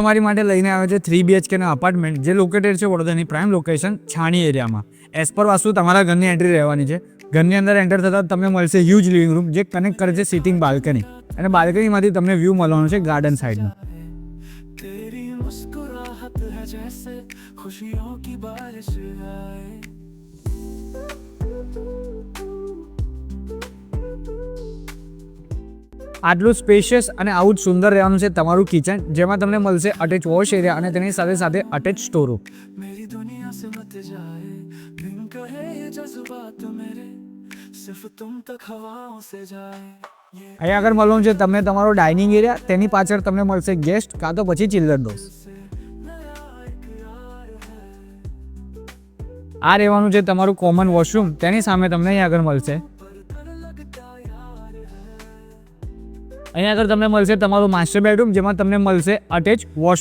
તમારી માટે લઈને આવે છે 3 BHK ના અપાર્ટમેન્ટ, જે લોકેટેડ છે વડોદરાની પ્રાઇમ લોકેશન છાણી એરિયામાં. એઝ પર વાસ્તુ તમારા ઘરની એન્ટ્રી રહેવાની છે. ઘરની અંદર એન્ટર થતાં તમને મળશે હ્યુજ લિવિંગ રૂમ, જે કનેક્ટ કરે છે સિટિંગ બાલ્કની, અને બાલ્કનીમાંથી તમને વ્યૂ મળવાનો છે ગાર્ડન સાઇડનો. આટલું સ્પેશિયસ અને આવું જ સુંદર રહેવાનું છે તમારું કિચન, જેમાં તમને મળશે અટેચ વોશ એરિયા અને તેની સાથે સાથે અટેચ સ્ટોર રૂમ. અહીંયા આગળ મળવાનું છે તમને તમારો ડાઇનિંગ એરિયા, તેની પાછળ તમને મળશે ગેસ્ટ કાં તો પછી ચિલ્ડ્રન ડોર્સ. આ રહેવાનું છે તમારું કોમન વોશરૂમ, તેની સામે તમને અહીંયા આગળ મળશે. અહીંયા આગળ તમને મળશે તમારું માસ્ટર બેડરૂમ, જેમાં તમને મળશે અટેચ વોશ.